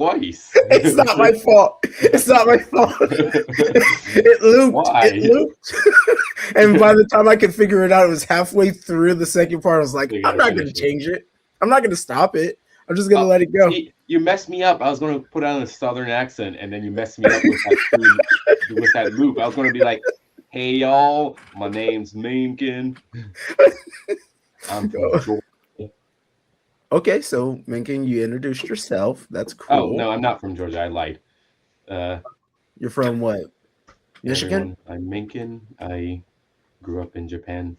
twice. It's not my fault. It's not my fault. It looped. Why? It looped. And by the time I could figure it out, it was halfway through the second part. I was like, You I'm gotta not going to finish it. change it. I'm not going to stop it. I'm just going to let it go. See, you messed me up. I was going to put on a southern accent, and then you messed me up with that loop. I was going to be like, "Hey y'all, my name's Minkin. I'm from Georgia." Okay, so Minkin, you introduced yourself. That's Oh cool. no, I'm not from Georgia. I lied. You're from what? Michigan? Everyone, I'm Minkin. I grew up in Japan,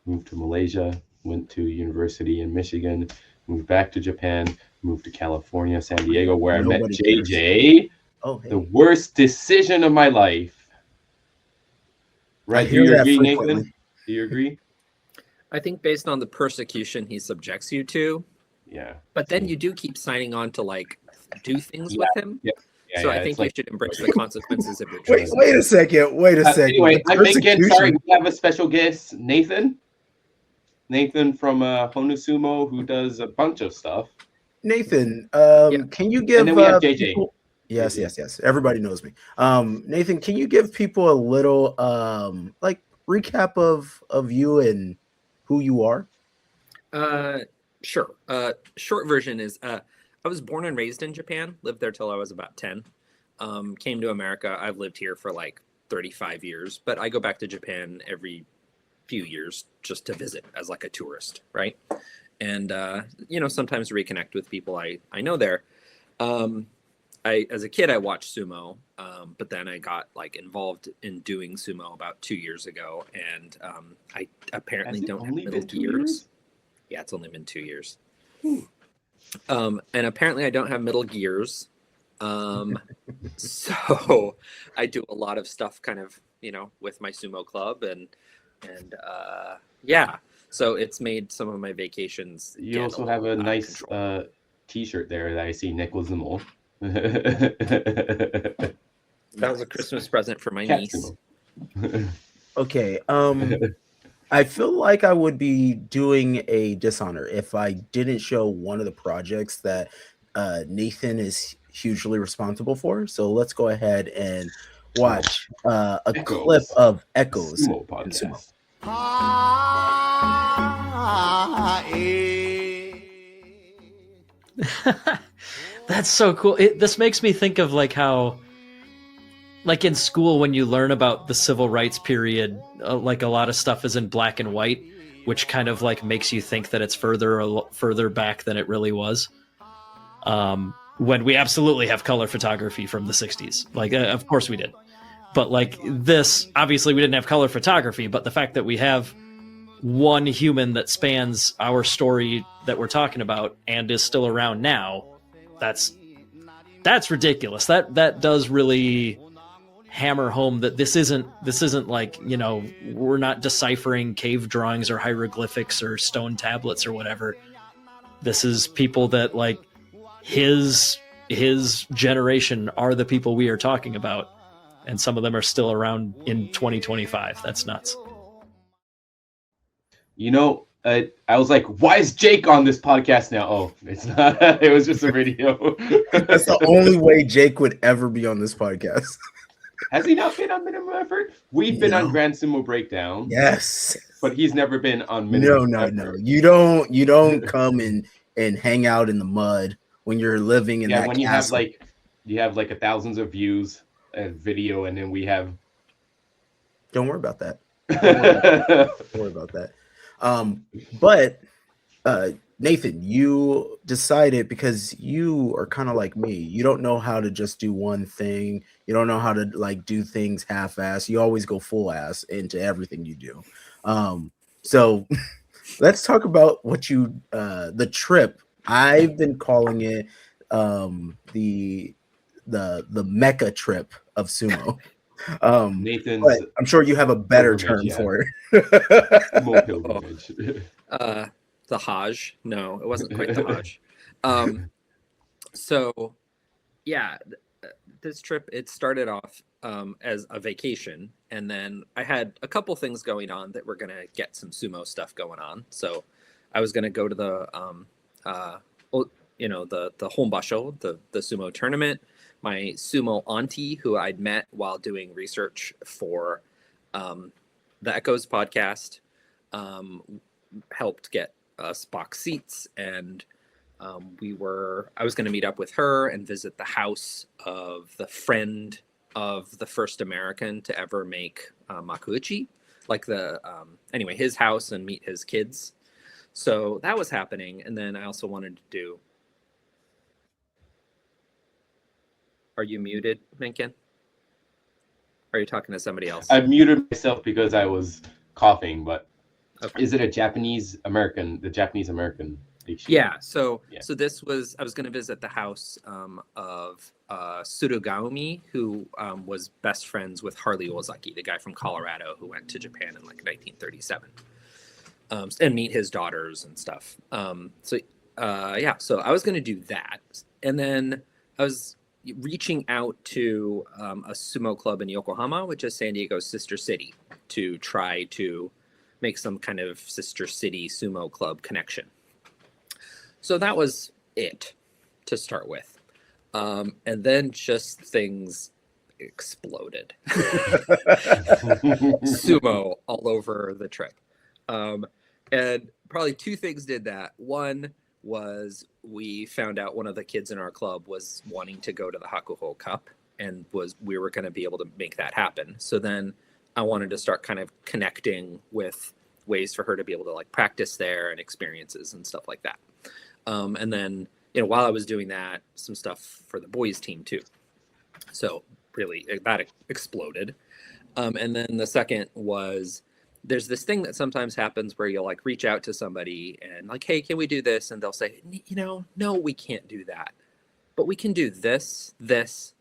moved to Malaysia, went to university in Michigan, moved back to Japan, moved to California, San Diego, where I met Nobody cares. JJ. Oh, The hey. worst decision of my life. I Right? Do hear you that agree, frequently. Nathan? Do you agree? I think based on the persecution he subjects you to, Yeah. but then you do keep signing on to like do things with him. Yeah. So I It's think like, you should embrace the consequences of your Wait, choices. wait a second. Wait a second. anyway, The I'm Minkin. Sorry, persecution. we have a special guest, Nathan. Nathan from Honu Sumo, who does a bunch of stuff. Nathan, Yeah. can you give And then we have JJ. people... Yes, JJ. yes. Everybody knows me. Nathan, can you give people a little like recap of you and who you are? Sure. Short version is I was born and raised in Japan, lived there till I was about 10. Came to America. I've lived here for like 35 years, but I go back to Japan every few years just to visit as like a tourist, right? And sometimes reconnect with people I know there. As a kid, I watched sumo, but then I got like involved in doing sumo about 2 years ago, and I apparently Has it don't have only middle been 2 gears. years? Yeah, it's only been 2 years. And apparently I don't have middle gears. So I do a lot of stuff kind of, with my sumo club and yeah. So it's made some of my vacations. You also have a nice t-shirt there that I see, Nekozumo. That was a Christmas present for my niece. Okay. I feel like I would be doing a dishonor if I didn't show one of the projects that Nathan is hugely responsible for. So let's go ahead and watch a clip of Echoes Sumo in Sumo. That's so cool. This makes me think of like how, like in school when you learn about the civil rights period, like a lot of stuff is in black and white, which kind of like makes you think that it's further back than it really was. When we absolutely have color photography from the 60s. Like, of course we did. But like this, obviously we didn't have color photography, but the fact that we have one human that spans our story that we're talking about and is still around now, that's ridiculous. That does really hammer home that this isn't like, we're not deciphering cave drawings or hieroglyphics or stone tablets or whatever. This is people that like his generation are the people we are talking about, and some of them are still around in 2025. That's nuts. I was like, why is Jake on this podcast now? Oh, it's not. It was just a video. That's the only way Jake would ever be on this podcast. Has he not been on Minimum Effort? We've been on Grand Sumo Breakdown. Yes. But he's never been on Minimum Effort. No. You don't come and hang out in the mud when you're living in that castle. you have like thousands of views and video, and then we have. Don't worry about that. Don't worry about that. But Nathan, you decided, because you are kind of like me, you don't know how to just do one thing. You don't know how to like do things half-ass. You always go full ass into everything you do. So let's talk about what you the trip. I've been calling it the Mecca trip of sumo. Nathan's, but I'm sure you have a better term for it. Sumo pilgrimage. The Hajj. No, it wasn't quite the Hajj. So yeah, this trip, it started off as a vacation, and then I had a couple things going on that were gonna get some sumo stuff going on. So I was gonna go to the the Honbasho, the sumo tournament. My sumo auntie, who I'd met while doing research for the Echoes podcast, helped get us box seats, and I was going to meet up with her and visit the house of the friend of the first American to ever make makuuchi, like anyway, his house, and meet his kids. So that was happening. And then I also wanted to do. Are you muted, Minkin? Or are you talking to somebody else? I muted myself because I was coughing, but Okay. is it a Japanese American? The Japanese American? Yeah. So this was, I was going to visit the house of Tsurugaomi, who was best friends with Harley Ozaki, the guy from Colorado who went to Japan in like 1937, and meet his daughters and stuff. So I was going to do that, and then I was reaching out to a sumo club in Yokohama, which is San Diego's sister city, to try to make some kind of sister city sumo club connection. So that was it to start with. And then just things exploded. Sumo all over the trip. And probably two things did that. One was we found out one of the kids in our club was wanting to go to the Hakuho Cup, and we were going to be able to make that happen. So then I wanted to start kind of connecting with ways for her to be able to like practice there and experiences and stuff like that. And then, while I was doing that, some stuff for the boys team too. So really that exploded. And then the second was, there's this thing that sometimes happens where you'll like reach out to somebody and like, hey, can we do this? And they'll say, no, we can't do that, but we can do this,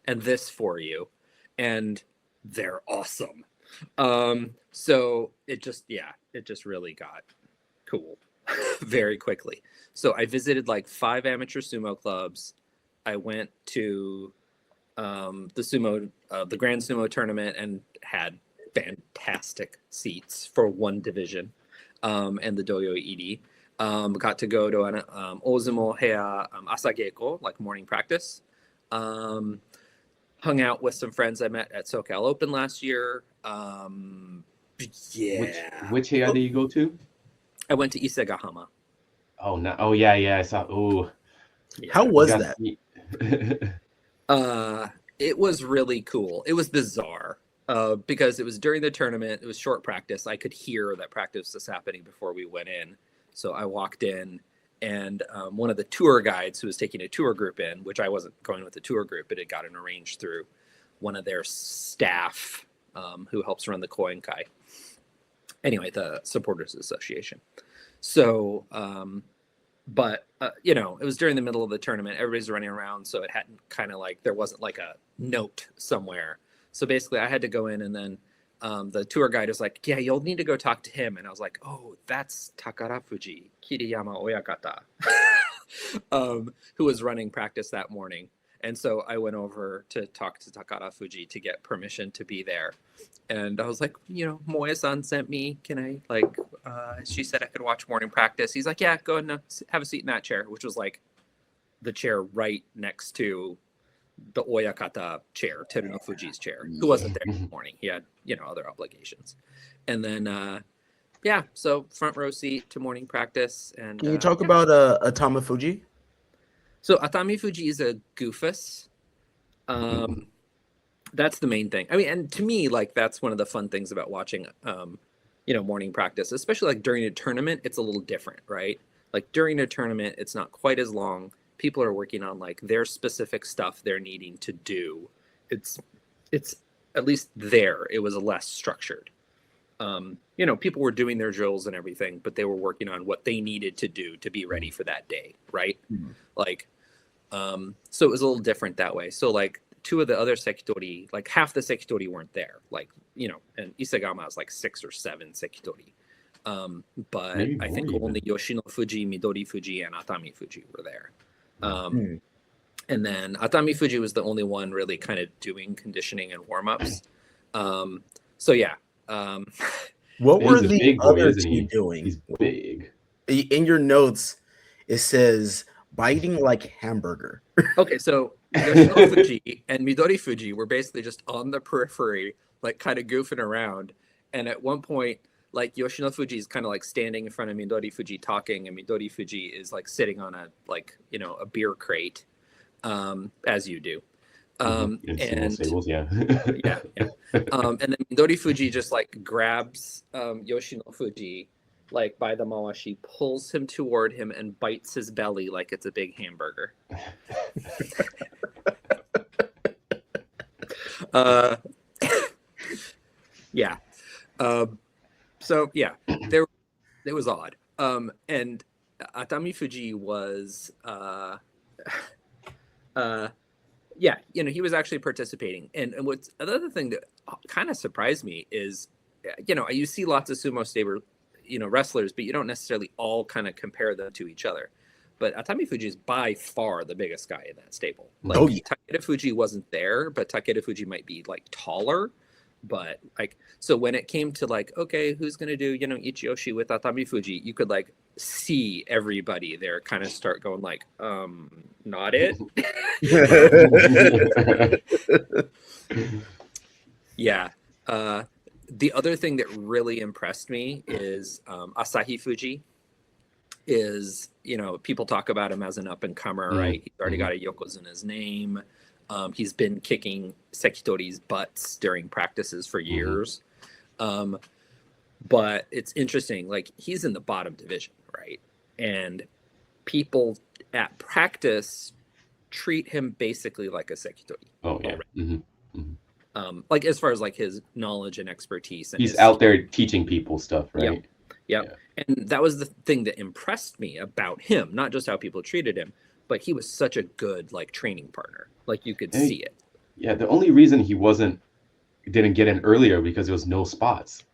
and this for you. And they're awesome. So it just really got cool very quickly. So I visited like 5 amateur sumo clubs. I went to the Grand Sumo tournament and had fantastic seats for one division, and the Doyo Iri. Got to go to an Ozumo Heya Asageko, like morning practice. Hung out with some friends I met at SoCal Open last year. Which Heya did you go to? I went to Isegahama. Oh no! Oh yeah, I saw. Oh, Yeah. How was that? It was really cool. It was bizarre because it was during the tournament. It was short practice. I could hear that practice was happening before we went in. So I walked in, and one of the tour guides who was taking a tour group in, which I wasn't going with the tour group, but it got arranged through one of their staff who helps run the Koenkai. Anyway, the Supporters Association. So, but it was during the middle of the tournament. Everybody's running around, so it hadn't kind of like, there wasn't like a note somewhere. So basically, I had to go in, and then the tour guide was like, "Yeah, you'll need to go talk to him." And I was like, "Oh, that's Takarafuji Kiriyama Oyakata," who was running practice that morning. And so I went over to talk to Takarafuji to get permission to be there. And I was like, Moe-san sent me. Can I, she said I could watch morning practice. He's like, yeah, go ahead and have a seat in that chair, which was like the chair right next to the Oyakata chair, Teruno Fuji's chair, who wasn't there this morning. He had, other obligations. And then, so front row seat to morning practice. And Can you talk about Atama Fuji? So Atami Fuji is a goofus. That's the main thing. I mean, and to me, like, that's one of the fun things about watching, morning practice, especially like during a tournament. It's a little different, right? Like during a tournament, it's not quite as long. People are working on like their specific stuff they're needing to do. It's at least there. It was less structured. People were doing their drills and everything, but they were working on what they needed to do to be ready for that day, right? Mm-hmm. So it was a little different that way. So like 2 of the other sekitori, like half the sekitori weren't there, and Isegama was like 6 or 7 sekitori. But I think only Yoshino Fuji, Midori Fuji, and Atami Fuji were there. And then Atami Fuji was the only one really kind of doing conditioning and warm-ups. What were the other 2 doing? He's big. In your notes, it says biting like hamburger. Okay, so Yoshino Fuji and Midori Fuji were basically just on the periphery, like kind of goofing around. And at one point, like Yoshino Fuji is kind of like standing in front of Midori Fuji talking, and Midori Fuji is like sitting on a like a beer crate, as you do. And Stables, yeah. yeah. And then Midori Fuji just like grabs Yoshino Fuji like by the mawashi, pulls him toward him, and bites his belly like it's a big hamburger. Yeah. So yeah, it was odd. And Atami Fuji was yeah, he was actually participating. And what's another thing that kind of surprised me is, you see lots of sumo stable, wrestlers, but you don't necessarily all kind of compare them to each other. But Atami Fuji is by far the biggest guy in that stable. Like, Takeda Fuji wasn't there, but Takeda Fuji might be like taller. But like, so when it came to like, okay, who's gonna do Ichiyoshi with Atami Fuji, you could like see everybody there kind of start going like, not it. Yeah. The other thing that really impressed me is Asahi Fuji. Is people talk about him as an up and comer, right? He's already got a yokozuna's name. He's been kicking Sekitori's butts during practices for years. But it's interesting, like he's in the bottom division, right? And people at practice treat him basically like a Sekitori. Oh yeah. Like as far as like his knowledge and expertise, and he's out there teaching people stuff, right? Yep. Yeah. And that was the thing that impressed me about him, not just how people treated him, but he was such a good like training partner. Like you could see it. Yeah, the only reason he didn't get in earlier because there was no spots.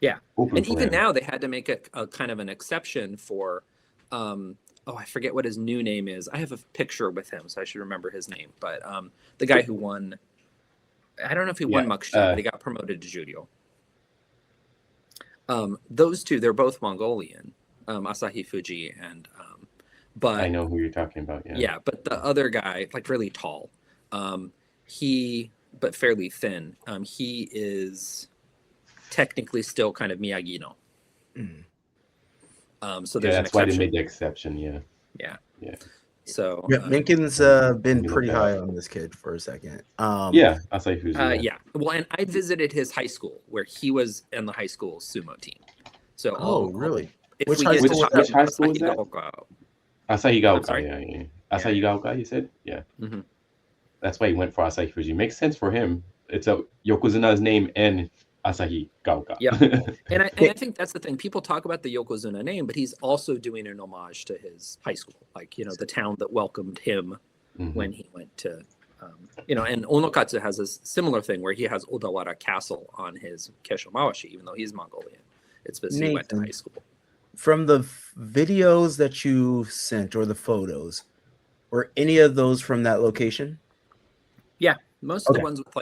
Yeah. And even now they had to make a kind of an exception for I forget what his new name is. I have a picture with him, so I should remember his name. But the guy who won, I don't know if he won Muksha, but he got promoted to Judio. Those two, they're both Mongolian, Asahi Fuji and but I know who you're talking about. Yeah, but the other guy, like really tall, but fairly thin. He is technically still kind of Miyagi-no. So there's that's why they made the exception. Yeah. So Minkin's been pretty high on this kid for a second. Asahi Fuji. Yeah. Well, and I visited his high school where he was in the high school sumo team. So really? Which high school is that? Asahigaoka. Yeah. Asahigaoka, you said? Yeah. That's why he went for Asahi Fuji. Makes sense for him. It's a Yokozuna's name and Asahigaoka. Yeah. And I think that's the thing. People talk about the Yokozuna name, but he's also doing an homage to his high school. Like, the town that welcomed him when he went to, and Onokatsu has a similar thing where he has Odawara Castle on his Kesho Mawashi, even though he's Mongolian. It's because he went to high school. From the videos that you sent or the photos, were any of those from that location? Yeah, most of the ones with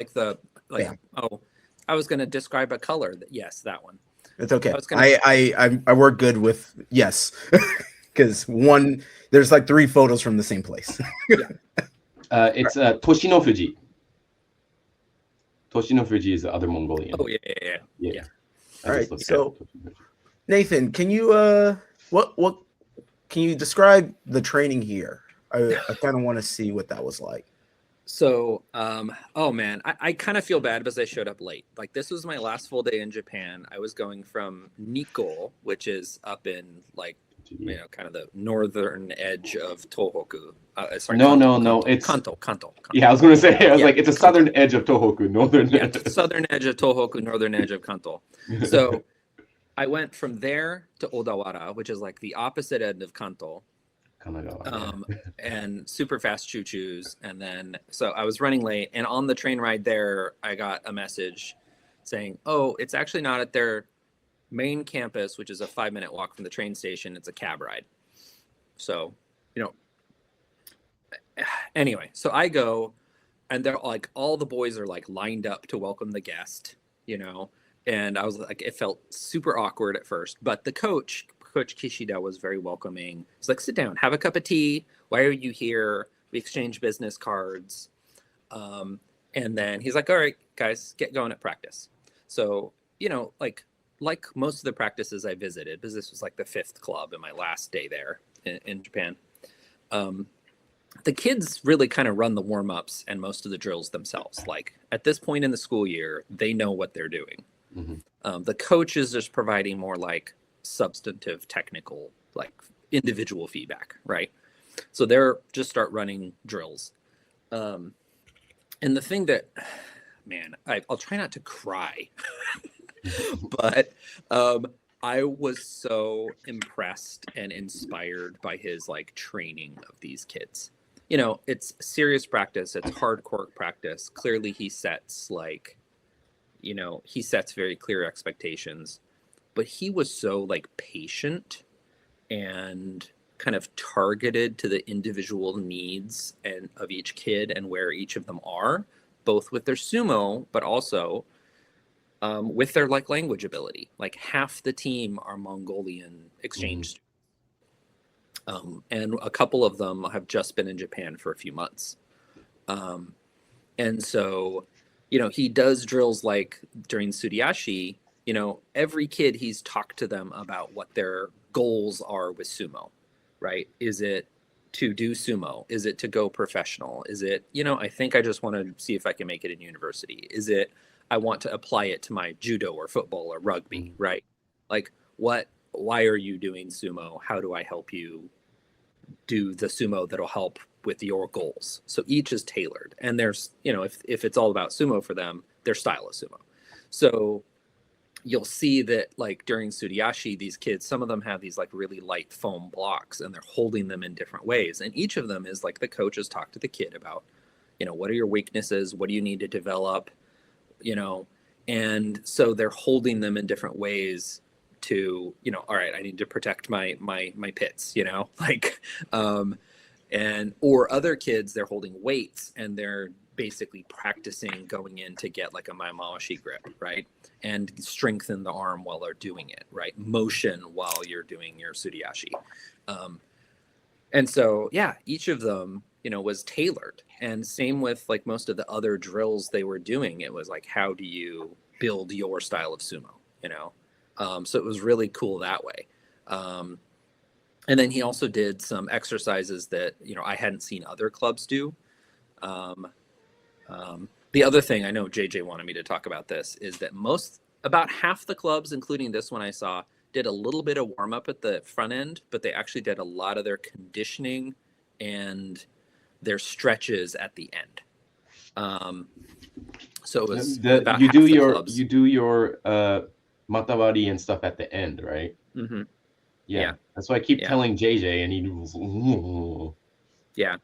I was going to describe a color. Yes, that one. It's okay. I work good with yes, because there's like 3 photos from the same place. It's Toshino Fuji. Toshino Fuji is the other Mongolian. Oh yeah. All right, so Nathan, can you what can you describe the training here? I kind of want to see what that was like. So, oh man, I kind of feel bad because I showed up late. Like this was my last full day in Japan. I was going from Nikko, which is up in like, kind of the northern edge of Tohoku. No, it's Kanto. Yeah, I was going to say, like, it's a southern edge of Tohoku, northern. Yeah, southern edge of Tohoku, northern edge of Kanto. So I went from there to Odawara, which is like the opposite end of Kanto. And super fast choo-choos. And then, so I was running late, and on the train ride there, I got a message saying, oh, it's actually not at their main campus, which is a 5-minute walk from the train station. It's a cab ride. So, anyway, so I go, and they're like, all the boys are like lined up to welcome the guest, and I was like, it felt super awkward at first, but the Coach Kishida was very welcoming. He's like, sit down, have a cup of tea. Why are you here? We exchange business cards. And then he's like, all right, guys, get going at practice. So, like most of the practices I visited, because this was like the 5th club in my last day there in Japan, the kids really kind of run the warm-ups and most of the drills themselves. Like at this point in the school year, they know what they're doing. The coach is just providing more like substantive, technical, like individual feedback, right? So they're just start running drills. And the thing that, man, I'll try not to cry, but I was so impressed and inspired by his like training of these kids. It's serious practice. It's hardcore practice. Clearly he sets very clear expectations, but he was so like patient and kind of targeted to the individual needs and of each kid and where each of them are, both with their sumo, but also with their like language ability. Like half the team are Mongolian exchange students. And a couple of them have just been in Japan for a few months. And so, he does drills like during Suriashi, every kid he's talked to them about what their goals are with sumo, right? Is it to do sumo? Is it to go professional? Is it, I think I just want to see if I can make it in university. Is it, I want to apply it to my judo or football or rugby, right? Like why are you doing sumo? How do I help you do the sumo that'll help with your goals? So each is tailored, and there's, if it's all about sumo for them, their style of sumo. So you'll see that like during Suriashi, these kids, some of them have these like really light foam blocks and they're holding them in different ways. And each of them is like the coaches talk to the kid about, what are your weaknesses? What do you need to develop? And so they're holding them in different ways to, all right, I need to protect my pits, or other kids, they're holding weights and they're basically practicing going in to get like a maimawashi grip, right? And strengthen the arm while they're doing it, right? Motion while you're doing your Suriashi. And so, yeah, each of them, was tailored. And same with like most of the other drills they were doing. It was like, how do you build your style of sumo, so it was really cool that way. And then he also did some exercises that, I hadn't seen other clubs do. The other thing I know JJ wanted me to talk about this is that about half the clubs, including this one I saw, did a little bit of warm up at the front end, but they actually did a lot of their conditioning and their stretches at the end. So it was about you half do the your clubs. you do your matawari and stuff at the end, right? Mm-hmm. Yeah. That's why I keep Yeah. telling JJ, and he was. Yeah.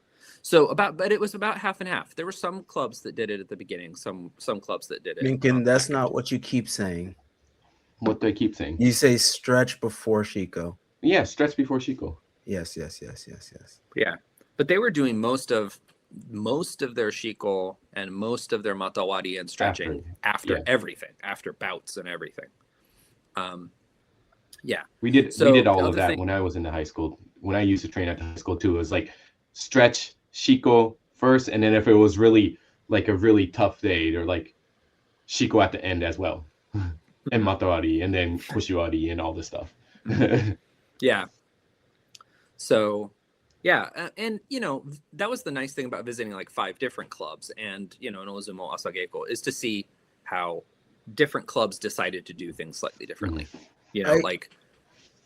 So but it was about half and half. There were some clubs that did it at the beginning, some clubs that did it. Minkin, that's not what you keep saying. What do I keep saying? You say stretch before Shiko. Yeah, stretch before Shiko. Yes. Yeah. But they were doing most of their Shiko and most of their matawari and stretching after everything, after bouts and everything. Yeah. We did all of that when I was in the high school. When I used to train at the high school too, it was like stretch, Shiko first, and then if it was really like a really tough day, they're like Shiko at the end as well. And matawari, and then kushiwari, and all this stuff. Yeah. So, yeah, and that was the nice thing about visiting like 5 different clubs, and Nozumo Asageko, is to see how different clubs decided to do things slightly differently.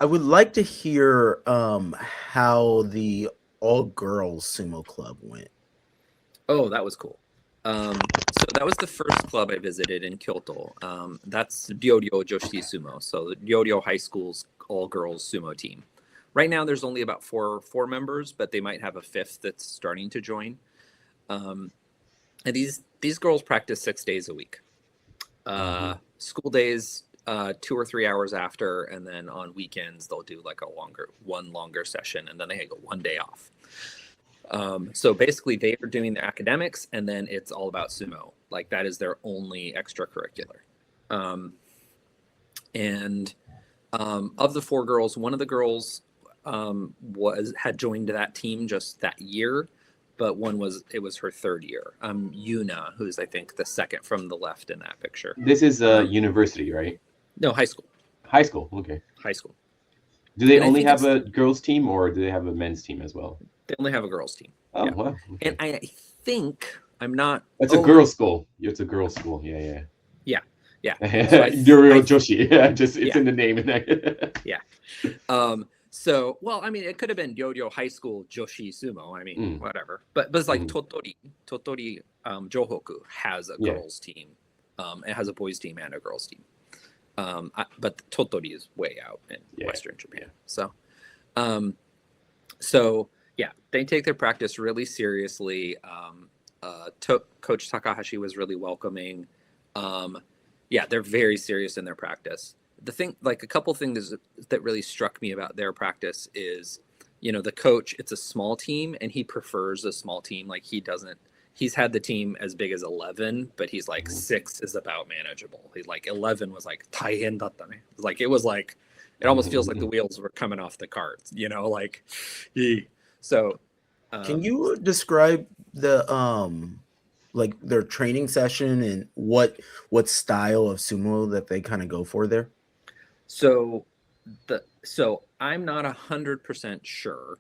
I would like to hear how the all girls sumo club went. Oh, that was cool. So that was the first club I visited in Kyoto. That's Ryoryo Joshi Sumo, so the Ryoryo High School's all-girls sumo team. Right now, there's only about four members, but they might have a 5th that's starting to join. And these girls practice 6 days a week. School days, 2 or 3 hours after, and then on weekends they'll do like one longer session, and then they go 1 day off. So basically they are doing their academics, and then it's all about sumo. Like that is their only extracurricular. And of the 4 girls, one of the girls had joined that team just that year, but it was her third year. Yuna, who's I think the second from the left in that picture. This is university, right? No, high school. High school. Okay. High school. Do they And I only think have a girls team, or do they have a men's team as well? They only have a girls team. Oh, Yeah. wow. Okay. And I think I'm not. It's a girls' school. It's a girls' school. Yeah. Yeah. Yoryo Joshi. Yeah, just it's Yeah. in the name. So, well, I mean, it could have been Ryo High School Joshi Sumo. I mean, whatever. But it's like Totori Johoku has a Yeah. girls team. It has a boys team and a girls team. But Totori is way out in Western Japan. So yeah, they take their practice really seriously. Coach Takahashi was really welcoming. Yeah, they're very serious in their practice. The thing, like a couple things that really struck me about their practice is, the coach, it's a small team and he prefers a small team. Like he's had the team as big as 11, but he's like 6 is about manageable. He's like 11 was like taihen datta ne. Like it was like, it almost feels like the wheels were coming off the carts, so. Can you describe the like their training session and what style of sumo that they kind of go for there? So I'm not 100% sure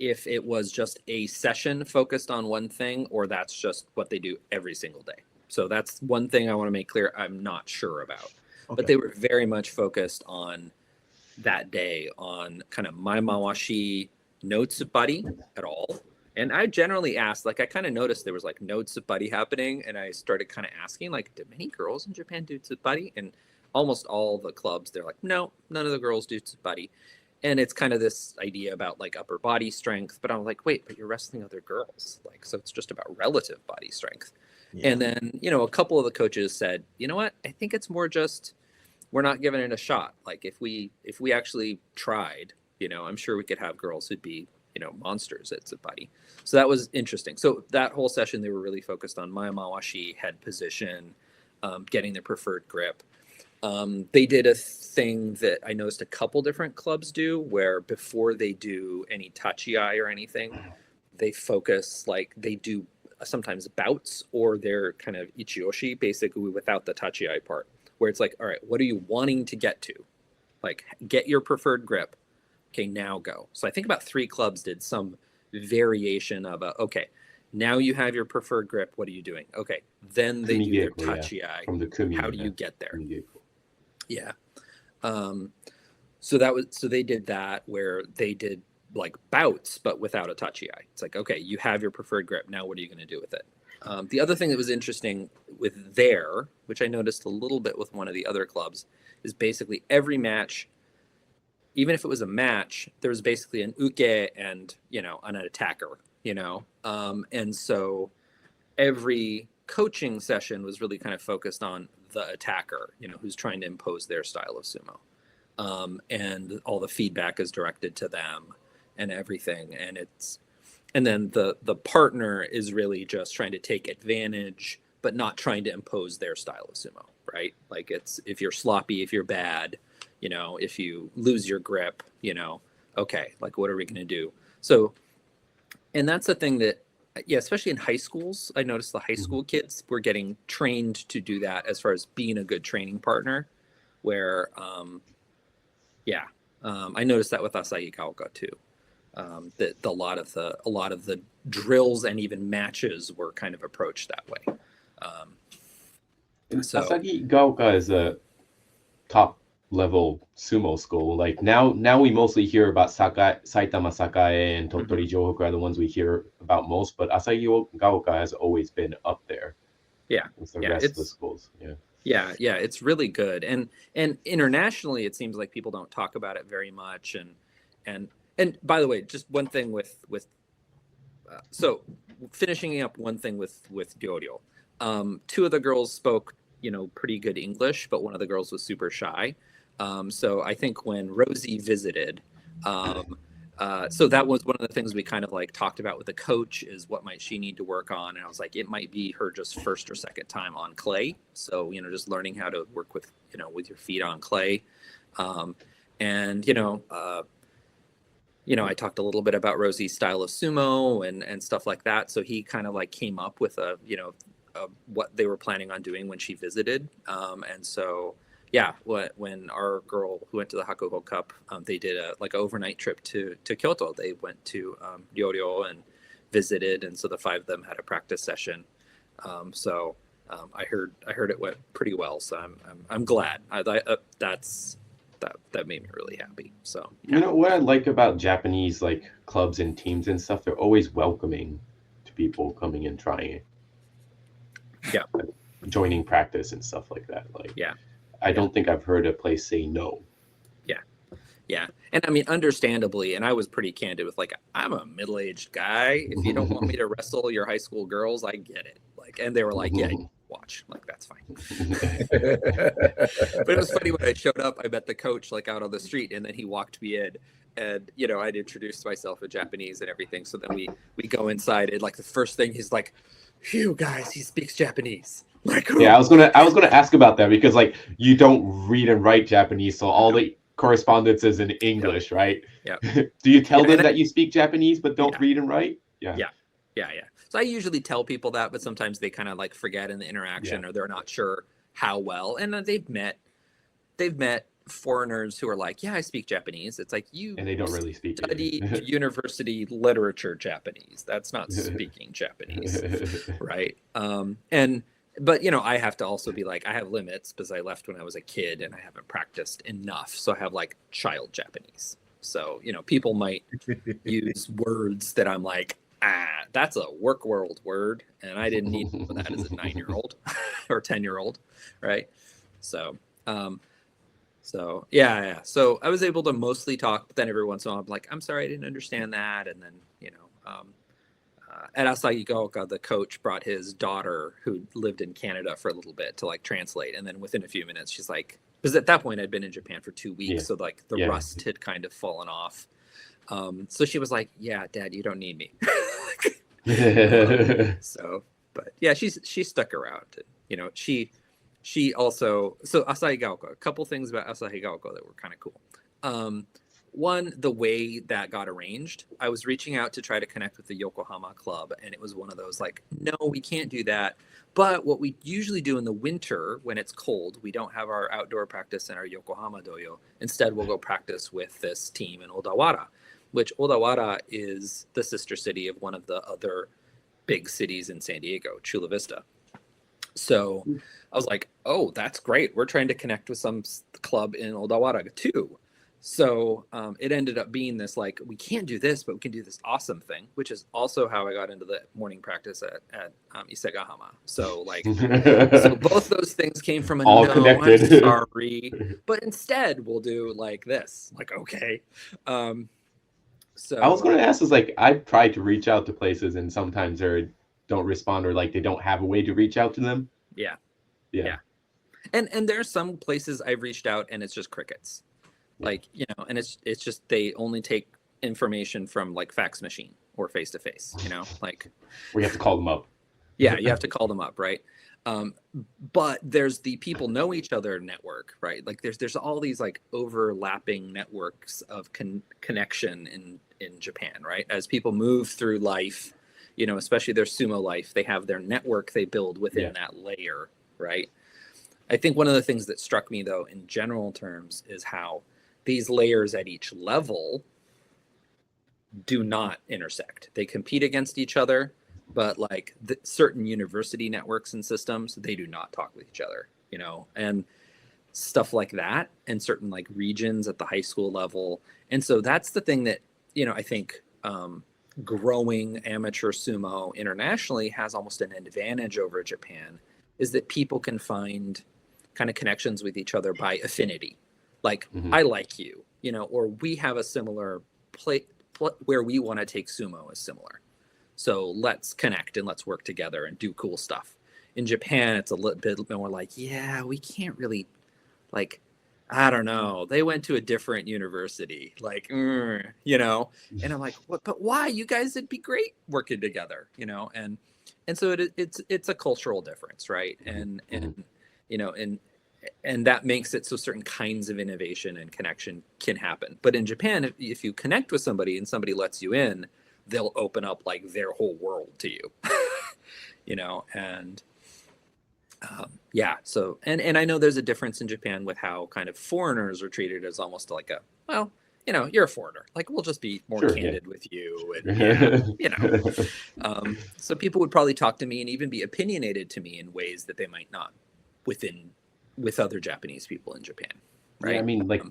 if it was just a session focused on one thing or that's just what they do every single day. So that's one thing I want to make clear I'm not sure about. Okay. But they were very much focused on that day on kind of my mawashi, no tsubari at all. And I generally asked, like, I kind of noticed there was like no tsubari happening. And I started kind of asking, like, do many girls in Japan do tsubari? And almost all the clubs, they're like, no, none of the girls do tsubari. And it's kind of this idea about like upper body strength. But I'm like, wait, but you're wrestling other girls. Like, so it's just about relative body strength. Yeah. And then, a couple of the coaches said, you know what? I think it's more just, we're not giving it a shot. Like if we actually tried, I'm sure we could have girls who'd be, monsters at tsubari. So that was interesting. So that whole session, they were really focused on Maya Mawashi, head position, getting their preferred grip. They did a thing that I noticed a couple different clubs do where before they do any tachi-ai or anything, they focus, like they do sometimes bouts or they're kind of ichioshi, basically without the tachi-ai part, where it's like, all right, what are you wanting to get to? Like get your preferred grip. Okay, now go. So I think about 3 clubs did some variation of okay, now you have your preferred grip. What are you doing? Okay, then they do their tachi-ai. From the kumi, how do you get there? Yeah. So they did that where they did like bouts, but without a tachi-ai. It's like, okay, you have your preferred grip. Now what are you going to do with it? The other thing that was interesting with there, which I noticed a little bit with one of the other clubs, is basically every match, even if it was a match, there was basically an uke and, an attacker, and so every coaching session was really kind of focused on the attacker, who's trying to impose their style of sumo. And all the feedback is directed to them and everything. And then the partner is really just trying to take advantage, but not trying to impose their style of sumo, right? Like it's, if you're sloppy, if you're bad, if you lose your grip, okay, like what are we going to do? So, and that's the thing that, especially in high schools, I noticed the high school kids were getting trained to do that as far as being a good training partner, where, I noticed that with Asahi Gaoka too. That a lot of the drills and even matches were kind of approached that way. Asahi Gaoka is a top level sumo school. Like now we mostly hear about Saitama Sakae and Tottori Johoku are the ones we hear about most, but Asahi Gaoka has always been up there. Yeah, with the rest of the schools. Yeah, it's really good, and internationally, it seems like people don't talk about it very much. And by the way, just one thing with so finishing up one thing with Ryoryo, 2 of the girls spoke pretty good English, but one of the girls was super shy. So I think when Rosie visited, so that was one of the things we kind of like talked about with the coach is what might she need to work on. And I was like, it might be her just first or second time on clay. So, just learning how to work with, with your feet on clay. I talked a little bit about Rosie's style of sumo and stuff like that. So he kind of like came up with what they were planning on doing when she visited. And so, yeah, when our girl who went to the Hakuho Cup, they did a like overnight trip to Kyoto. They went to Ryoryo and visited, and so the 5 of them had a practice session. I heard it went pretty well. So I'm glad. That made me really happy. So yeah. You know what I like about Japanese like clubs and teams and stuff? They're always welcoming to people coming and trying it. Yeah. Like, joining practice and stuff like that. Like, yeah. I don't think I've heard a place say no. Yeah. And I mean, understandably, and I was pretty candid with like, I'm a middle-aged guy. If you don't want me to wrestle your high school girls, I get it. Like, and they were like, yeah, watch. Like, that's fine. But it was funny when I showed up, I met the coach like out on the street, and then he walked me in, and I'd introduced myself in Japanese and everything. So then we go inside, and like the first thing he's like, "Phew, guys, he speaks Japanese." Like, yeah, I was gonna ask about that because like you don't read and write Japanese, so all the correspondence is in English, right? Yeah. Do you tell them that you speak Japanese but don't read and write? Yeah. So I usually tell people that, but sometimes they kind of like forget in the interaction, or they're not sure how well. And they've met foreigners who are like, yeah, I speak Japanese. It's like, and they don't really speak study university literature Japanese. That's not speaking Japanese, right? But I have to also be like, I have limits because I left when I was a kid and I haven't practiced enough. So I have like child Japanese. So, people might use words that I'm like, that's a work world word. And I didn't need that as a 9-year-old or 10-year-old. Right. So yeah. So I was able to mostly talk, but then every once in a while I'm like, I'm sorry, I didn't understand that. And then, at Asahigaoka, the coach brought his daughter who lived in Canada for a little bit to like translate. And then within a few minutes, she's like, because at that point I'd been in Japan for 2 weeks. So like the rust had kind of fallen off. So she was like, yeah, Dad, you don't need me. But yeah, she stuck around. She also, so Asahigaoka, a couple things about Asahigaoka that were kind of cool. One, the way that got arranged, I was reaching out to try to connect with the Yokohama club, and it was one of those like, no, we can't do that. But what we usually do in the winter when it's cold, we don't have our outdoor practice in our Yokohama dojo. Instead, we'll go practice with this team in Odawara, which Odawara is the sister city of one of the other big cities in San Diego, Chula Vista. So I was like, oh, that's great. We're trying to connect with some club in Odawara too. So it ended up being this like, we can't do this, but we can do this awesome thing, which is also how I got into the morning practice at Isegahama. So like, so both those things came from all connected. I'm sorry, but instead we'll do like this. Like, okay. So I was going to ask is like, I've tried to reach out to places and sometimes they don't respond or like they don't have a way to reach out to them. Yeah. And there's some places I've reached out and it's just crickets. Like, and it's just they only take information from like fax machine or face to face, like we have to call them up. Yeah, you have to call them up, right? But there's the people know each other network, right? Like there's all these like overlapping networks of connection in Japan, right? As people move through life, especially their sumo life, they have their network they build within that layer, right? I think one of the things that struck me though in general terms is how these layers at each level do not intersect. They compete against each other, but like certain university networks and systems, they do not talk with each other, and stuff like that, and certain like regions at the high school level. And so that's the thing that, I think growing amateur sumo internationally has almost an advantage over Japan, is that people can find kind of connections with each other by affinity. Like, I like you, or we have a similar where we want to take sumo is similar. So let's connect and let's work together and do cool stuff. In Japan, it's a little bit more like, yeah, we can't really, like, I don't know. They went to a different university, like, and I'm like, what? But why? You guys would be great working together, and so it's a cultural difference, right? And and that makes it so certain kinds of innovation and connection can happen. But in Japan, if you connect with somebody and somebody lets you in, they'll open up like their whole world to you. You know, and yeah, so and I know there's a difference in Japan with how kind of foreigners are treated as almost like a, well, you know, you're a foreigner, like we'll just be more Sure, candid with you, and yeah, you know, so people would probably talk to me and even be opinionated to me in ways that they might not with other Japanese people in Japan, right? Yeah, I mean, like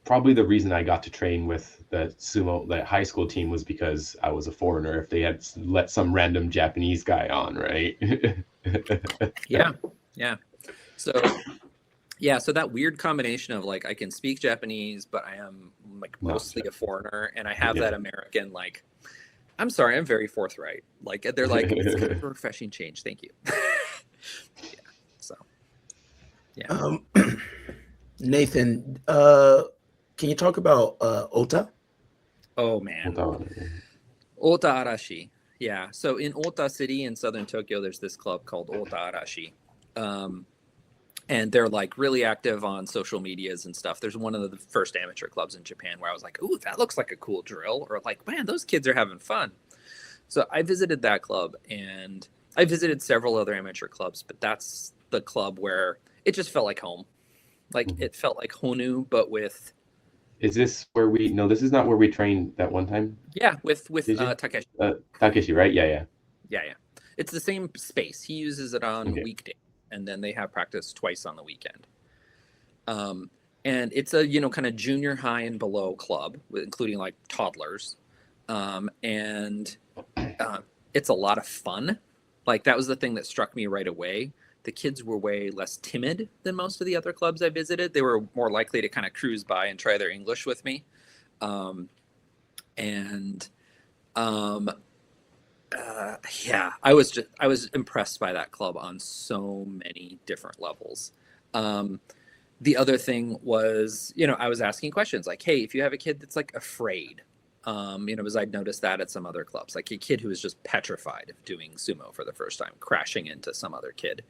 probably the reason I got to train with the high school team was because I was a foreigner. If they had let some random Japanese guy on, right? Yeah. So yeah, so that weird combination of like I can speak Japanese, but I am like mostly a foreigner, and I have that American like, I'm sorry, I'm very forthright. Like they're like, it's kind of a refreshing change. Thank you. Yeah. So yeah. Nathan, can you talk about Ota? Oh man. Ota Arashi. Yeah. So in Ota City in southern Tokyo, there's this club called Ota Arashi. And they're like really active on social medias and stuff. There's one of the first amateur clubs in Japan where I was like, ooh, that looks like a cool drill. Or like, man, those kids are having fun. So I visited that club, and I visited several other amateur clubs, but that's the club where it just felt like home. Like it felt like Honu, but with. Is this where we? No, this is not where we trained that one time. Yeah, with Takeshi. Takeshi, right? Yeah. It's the same space. He uses it on weekdays, and then they have practice twice on the weekend. And it's a kind of junior high and below club, including like toddlers, and it's a lot of fun. Like that was the thing that struck me right away. The kids were way less timid than most of the other clubs I visited. They were more likely to kind of cruise by and try their English with me. Yeah, I was impressed by that club on so many different levels. The other thing was, I was asking questions like, hey, if you have a kid that's like afraid, because I'd noticed that at some other clubs, like a kid who was just petrified of doing sumo for the first time, crashing into some other kid.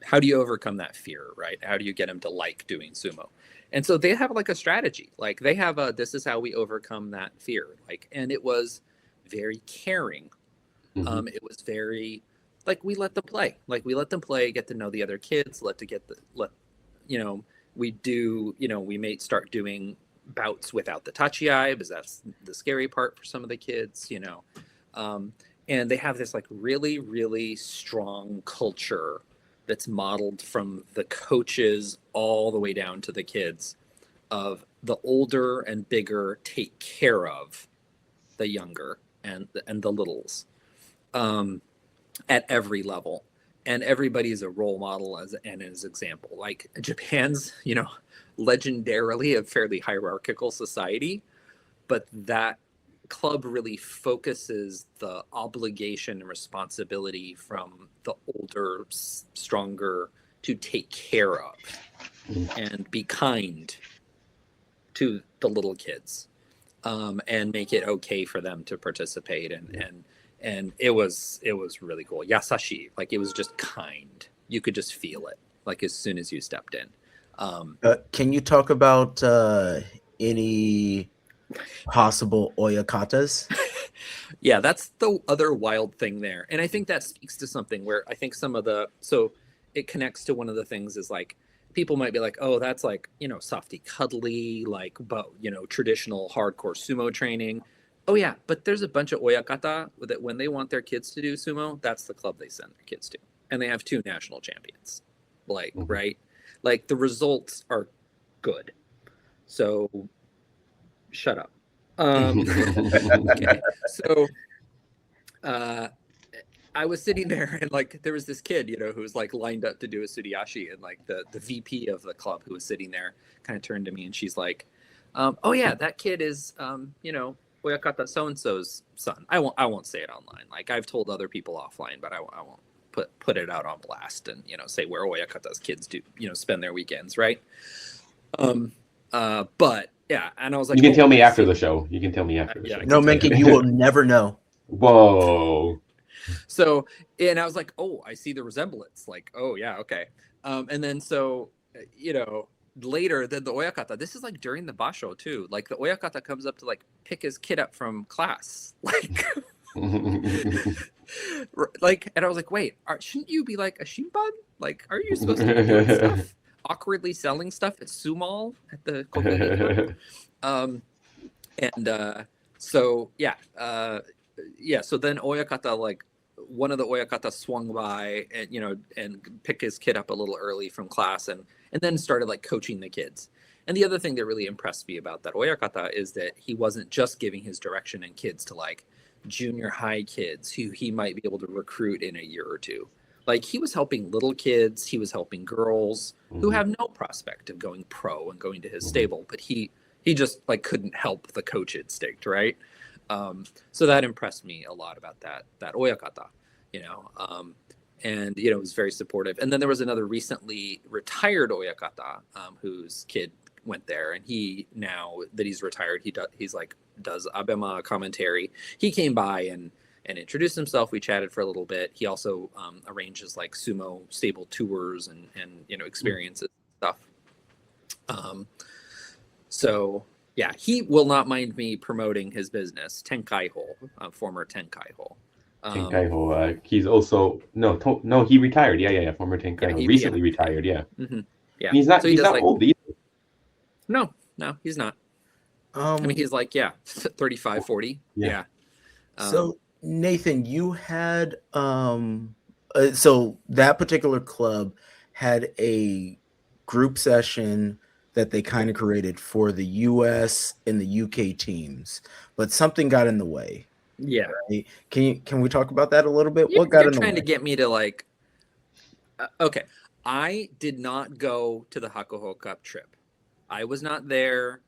How do you overcome that fear, right? How do you get him to like doing sumo? And so they have like a strategy, like they have this is how we overcome that fear. Like, and it was very caring. It was very like we let them play, get to know the other kids, we may start doing bouts without the tachiai because that's the scary part for some of the kids, and they have this like really, really strong culture that's modeled from the coaches all the way down to the kids of the older and bigger take care of the younger and the littles at every level. And everybody's a role model as an example. Like Japan's, legendarily a fairly hierarchical society, but that club really focuses the obligation and responsibility from the older, stronger to take care of and be kind to the little kids, and make it okay for them to participate. And it was really cool. Yasashi, like it was just kind. You could just feel it, like as soon as you stepped in. Can you talk about any possible oyakatas? Yeah, that's the other wild thing there. And I think that speaks to something where I think so it connects to one of the things is like, people might be like, oh, that's like, softy cuddly, like, but, traditional hardcore sumo training. Oh yeah, but there's a bunch of oyakata that when they want their kids to do sumo, that's the club they send their kids to. And they have 2 national champions, like, right? Like the results are good. So shut up. Okay. So I was sitting there and like there was this kid, who was like lined up to do a Suriashi, and like the VP of the club who was sitting there kind of turned to me and she's like, oh yeah, that kid is Oyakata so-and-so's son. I won't say it online. Like I've told other people offline, but I won't put it out on blast and say where Oyakata's kids do spend their weekends, right? But yeah, and I was like, you can tell me after the show. You can tell me after the show. No, Menken, you will never know. Whoa. So, and I was like, oh, I see the resemblance. Like, oh yeah, okay. And then so, later then the oyakata, this is like during the basho too. Like the oyakata comes up to like pick his kid up from class. Like, like, and I was like, wait, shouldn't you be like a shimpan? Like, are you supposed to be doing stuff? Awkwardly selling stuff at Sumal at the Kokugi. So so then oyakata, like one of the oyakata swung by and picked his kid up a little early from class and then started like coaching the kids. And the other thing that really impressed me about that oyakata is that he wasn't just giving his direction and kids to like junior high kids who he might be able to recruit in a year or two. Like he was helping little kids, he was helping girls who have no prospect of going pro and going to his stable, but he just like couldn't help the coach instinct, right? So that impressed me a lot about that oyakata, and it was very supportive. And then there was another recently retired oyakata whose kid went there, and he, now that he's retired, does Abema commentary. He came by and introduced himself. We chatted for a little bit. He also arranges like sumo stable tours and experiences and stuff. So yeah, he will not mind me promoting his business, Tenkaiho, former Tenkaiho. Tenkaiho, he's also no, he retired. Yeah. Former Tenkaiho, recently retired. Yeah. Mm-hmm. Yeah. He's not. So he's not like, old either. No, he's not. I mean, he's like 35, 40. Yeah. So Nathan, you had so that particular club had a group session that they kind of created for the US and the UK teams, but something got in the way. Yeah. Right? Can we talk about that a little bit? What got you're in the way? trying to get me to like okay. I did not go to the Hakuho Cup trip. I was not there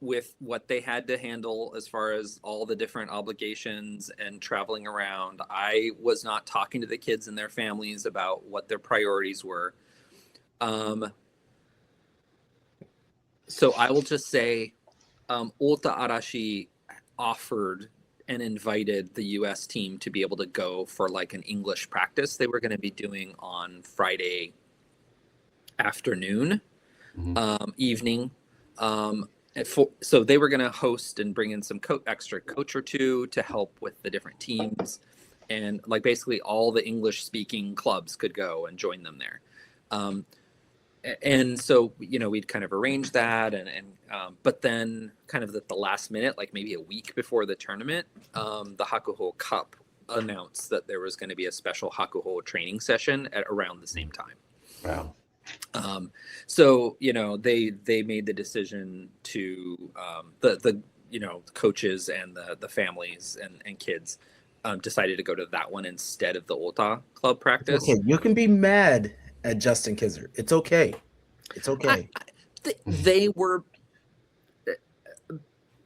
with what they had to handle as far as all the different obligations and traveling around. I was not talking to the kids and their families about what their priorities were. So I will just say Ota Arashi offered and invited the US team to be able to go for like an English practice they were going to be doing on Friday afternoon, evening. So they were going to host and bring in some extra coach or two to help with the different teams. And like basically all the English speaking clubs could go and join them there. And so, we'd kind of arranged that but then kind of at the last minute, like maybe a week before the tournament, the Hakuho Cup announced that there was going to be a special Hakuho training session at around the same time. Wow. So, they made the decision to the coaches and the families and kids decided to go to that one instead of the Ota club practice. Okay, you can be mad at Justin Kizzer. It's okay. It's okay. They were,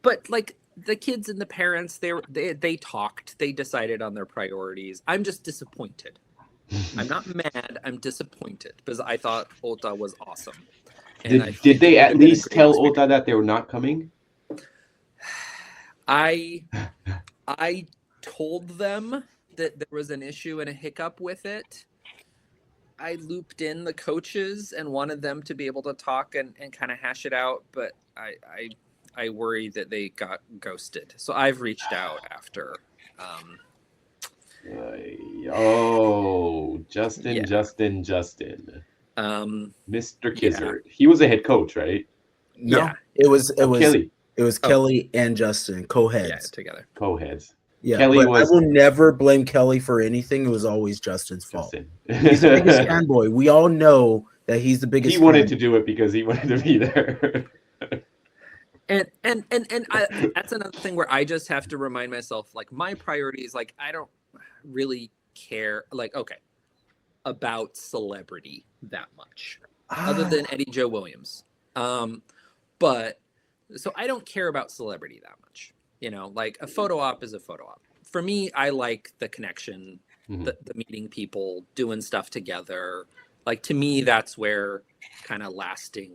but like the kids and the parents, they talked. They decided on their priorities. I'm just disappointed. I'm not mad. I'm disappointed because I thought Ota was awesome. And did they at least tell Ota that they were not coming? I told them that there was an issue and a hiccup with it. I looped in the coaches and wanted them to be able to talk and kind of hash it out, but I worry that they got ghosted. So I've reached out after. Justin. Mr. Kizzer. Yeah. He was a head coach, right? No, Yeah. it was Kelly. It was Kelly and Justin co-heads. Yeah, together. Co-heads. Yeah, Kelly but was. I will never blame Kelly for anything. It was always Justin's fault. Justin. He's the biggest fanboy. We all know that he's the biggest. He wanted to do it because he wanted to be there. And that's another thing where I just have to remind myself, like, my priorities, like, I don't really care, like, about celebrity that much, other than Eddie Joe Williams. But so I don't care about celebrity that much. Like a photo op is a photo op. For me, I like the connection, the meeting people, doing stuff together. Like, to me, that's where kind of lasting,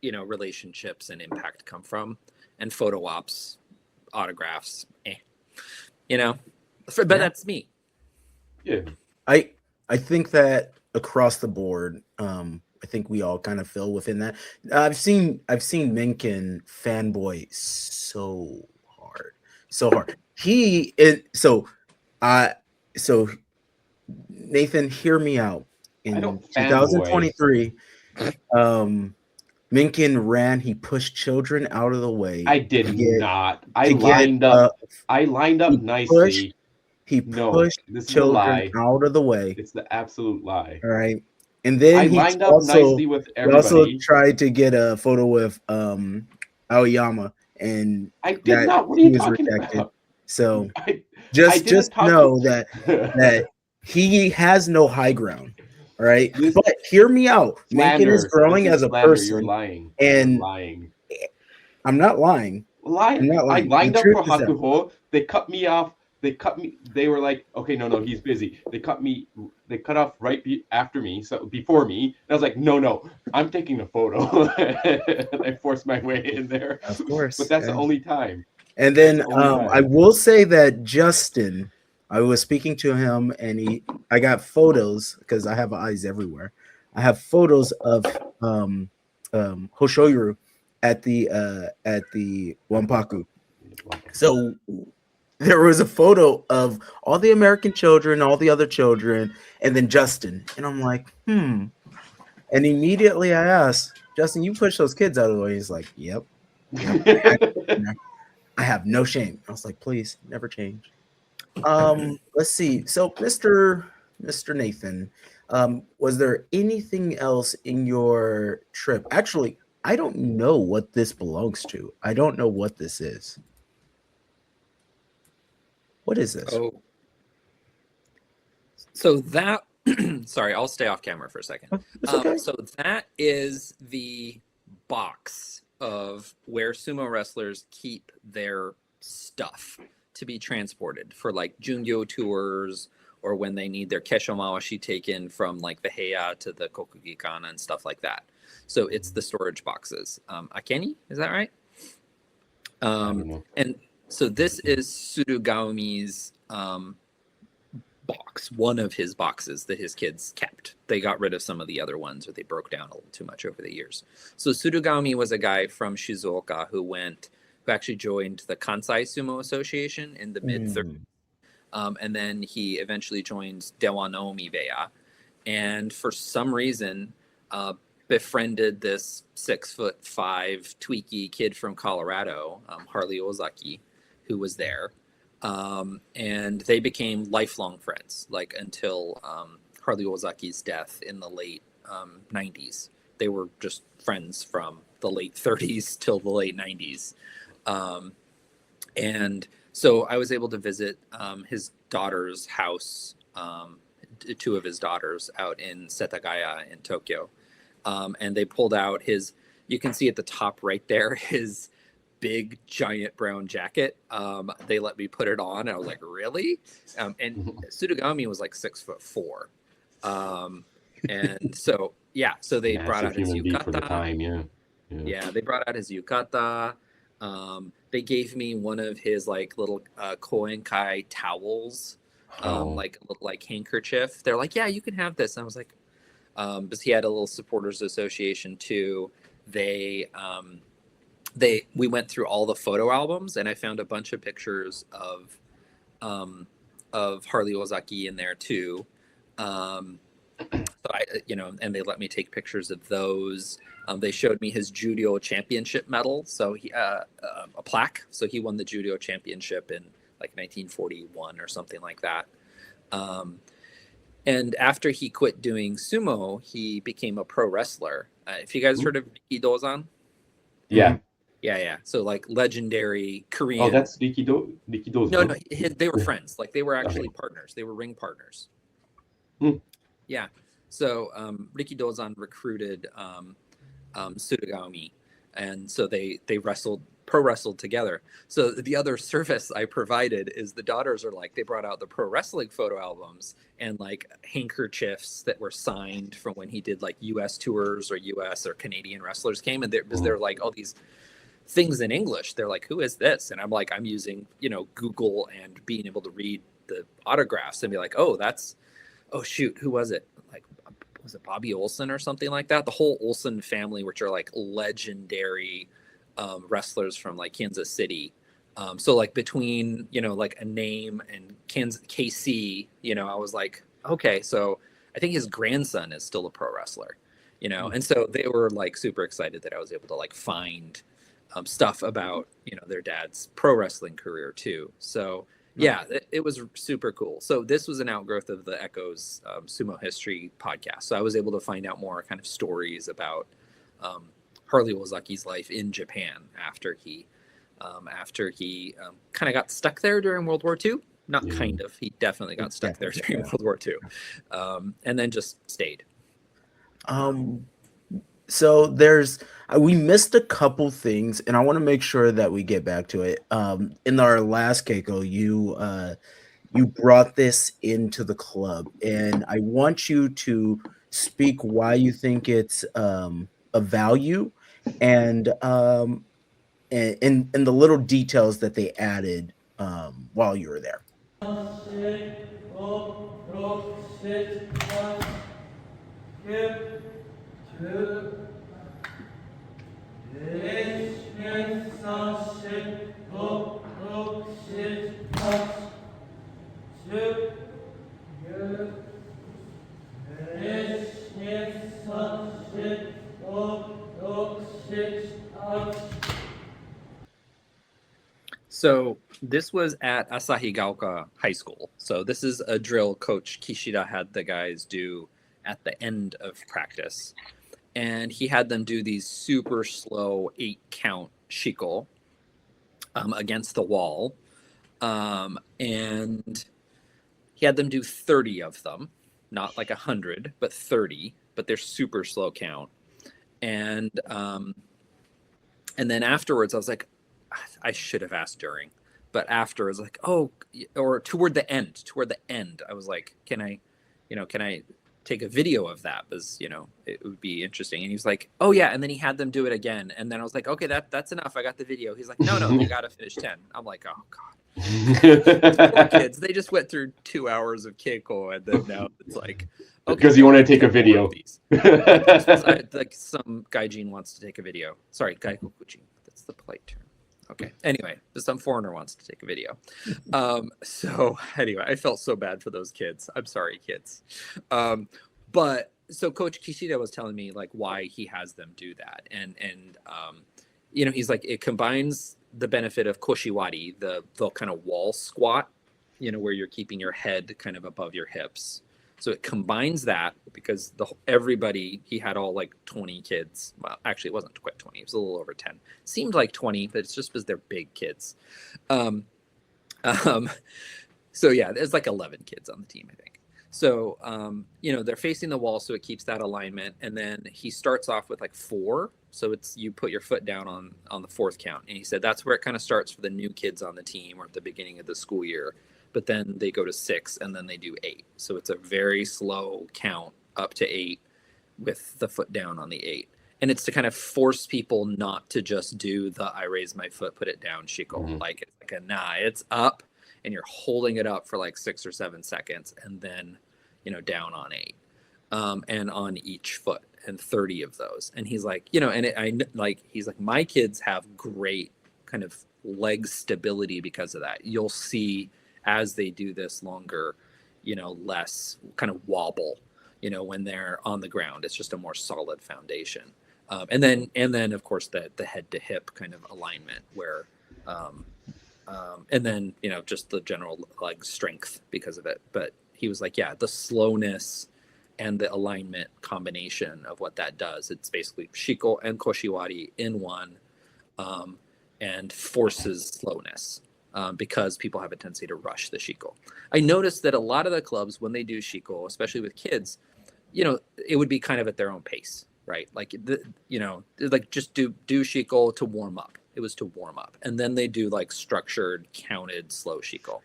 relationships and impact come from. And photo ops, autographs, but that's me. Yeah. I think that across the board, I think we all kind of fell within that. I've seen Minkin fanboy so hard. He is I so Nathan, hear me out. I In don't fanboy. 2023, Minkin ran. He pushed children out of the way I did to get not. to get. I lined up He pushed. nicely. He No, pushed this is a children lie. out of the way. It's the absolute lie. All right. And then I lined up nicely with he also everybody. tried to get a photo with Aoyama, and I did that not. What are he you was talking rejected. about? So I just didn't talk know to that he has no high ground. All right. this But hear me out. Minkin is slander. This growing is as a slander. You're person, lying. You're and lying. I'm not lying. I'm not I lying. The lined up truth for is that. Hakuho. They cut me off. They cut me. They were like, okay, no, he's busy. They cut me. They cut off after me, so before me. And I was like, no, I'm taking a photo. And I forced my way in there. Of But course. that's the only time. And That's then the only I time. will say that Justin, I was speaking to him, and I got photos because I have eyes everywhere. I have photos of Hoshoyuru at the Wampaku. So there was a photo of all the American children, all the other children, and then Justin. And I'm like, And immediately I asked, Justin, you push those kids out of the way. He's like, yep. I have no shame. I was like, please, never change. Let's see. So, Mr. Nathan, was there anything else in your trip? Actually, I don't know what this belongs to. I don't know what this is. What is this? Oh, so that. Sorry, I'll stay off camera for a second. It's okay. So that is the box of where sumo wrestlers keep their stuff to be transported for like Jungyo tours or when they need their Kesho Mawashi taken from like the Heiya to the Kokugikana and stuff like that. So it's the storage boxes. Akeni, is that right? And so this is Surugami's box, one of his boxes that his kids kept. They got rid of some of the other ones or they broke down a little too much over the years. So Surugami was a guy from Shizuoka who actually joined the Kansai Sumo Association in the mid-30s. And then he eventually joined Dewa no Mibeya. And for some reason, befriended this 6'5" tweaky kid from Colorado, Harley Ozaki, who was there. And they became lifelong friends, like until Harley Ozaki's death in the late 90s. They were just friends from the late 30s till the late 90s. And so I was able to visit his daughter's house, two of his daughters out in Setagaya in Tokyo. And they pulled out you can see at the top right there, his big giant brown jacket. They let me put it on. And I was like, really? And Surugami was like 6'4". And so, so they brought out his yukata. For the time, yeah, they brought out his yukata. They gave me one of his like little koenkai towels, like a little like handkerchief. They're like, yeah, you can have this. And I was like, because he had a little supporters association too. We went through all the photo albums and I found a bunch of pictures of Harley Ozaki in there too. So and they let me take pictures of those. They showed me his judo championship medal. So he, a plaque. So he won the judo championship in like 1941 or something like that. And after he quit doing sumo, he became a pro wrestler. If you guys heard of Riki Dozan? Yeah. Yeah. So like legendary Korean. Oh, that's Rikido. No, they were friends. Like they were actually partners. They were ring partners. Yeah. So Riki Dozan recruited Surugami, and so they pro wrestled together. So the other service I provided is the daughters are like, they brought out the pro wrestling photo albums and like handkerchiefs that were signed from when he did like US tours or US or Canadian wrestlers came, and they're like all these things in English. They're like, who is this? And I'm like, I'm using Google and being able to read the autographs and be like, oh, that's oh shoot, who was it? Like, was it Bobby Olson or something like that? The whole Olson family, which are like legendary wrestlers from like Kansas City. So like between, you know, like a name and Kansas KC, you know, I was like, okay, so I think his grandson is still a pro wrestler, you know, and so they were like super excited that I was able to like find stuff about, you know, their dad's pro wrestling career too. So yeah, it was super cool. So this was an outgrowth of the Echoes Sumo History podcast. So I was able to find out more kind of stories about Harley Wazaki's life in Japan after he kind of got stuck there during World War II. Not kind of, he definitely got stuck there during World War II, and then just stayed. So there's we missed a couple things, and I want to make sure that we get back to it. In our last Keiko, you brought this into the club, and I want you to speak why you think it's a value, and the little details that they added while you were there. So this was at Asahigaoka High School. So this is a drill Coach Kishida had the guys do at the end of practice. And he had them do these super slow 8-count shiko against the wall. And he had them do 30 of them, not like 100, but 30, but they're super slow count. And then afterwards, I was like, I should have asked during, but afterwards, like, oh, or toward the end, I was like, can I take a video of that? Because, you know, it would be interesting. And he was like, oh yeah. And then he had them do it again. And then I was like, okay, that's enough. I got the video. He's like, no, you got to finish 10. I'm like, oh God. Poor kids. They just went through 2 hours of Keiko, and then now it's like, okay, because you want to take a video. Like some gaijin wants to take a video. Sorry, gaikokuchi. That's the polite term. Okay. Anyway, some foreigner wants to take a video. So anyway, I felt so bad for those kids. I'm sorry, kids. But so Coach Kishida was telling me like why he has them do that, and you know, he's like, it combines the benefit of koshiwari, the kind of wall squat, you know, where you're keeping your head kind of above your hips. So it combines that because everybody, he had all like 20 kids. Well, actually, it wasn't quite 20. It was a little over 10. Seemed like 20, but it's just because they're big kids. So yeah, there's like 11 kids on the team, I think. So, you know, they're facing the wall, so it keeps that alignment. And then he starts off with like 4. So it's, you put your foot down on the 4th count. And he said that's where it kind of starts for the new kids on the team or at the beginning of the school year. But then they go to 6 and then they do 8. So it's a very slow count up to 8 with the foot down on the 8. And it's to kind of force people not to just do the I raise my foot, put it down shiko. Like it's like it's up and you're holding it up for like 6 or 7 seconds and then, you know, down on 8 and on each foot, and 30 of those. And he's like, you know, and he's like, my kids have great kind of leg stability because of that. You'll see as they do this longer, you know, less kind of wobble, you know, when they're on the ground. It's just a more solid foundation. And then of course the head to hip kind of alignment where, and then, you know, just the general leg strength because of it. But he was like, yeah, the slowness and the alignment combination of what that does. It's basically shiko and koshiwari in one, and forces slowness. Because people have a tendency to rush the shiko. I noticed that a lot of the clubs, when they do shiko, especially with kids, you know, it would be kind of at their own pace, right? Like, you know, like just do shiko to warm up. It was to warm up. And then they do like structured, counted, slow shiko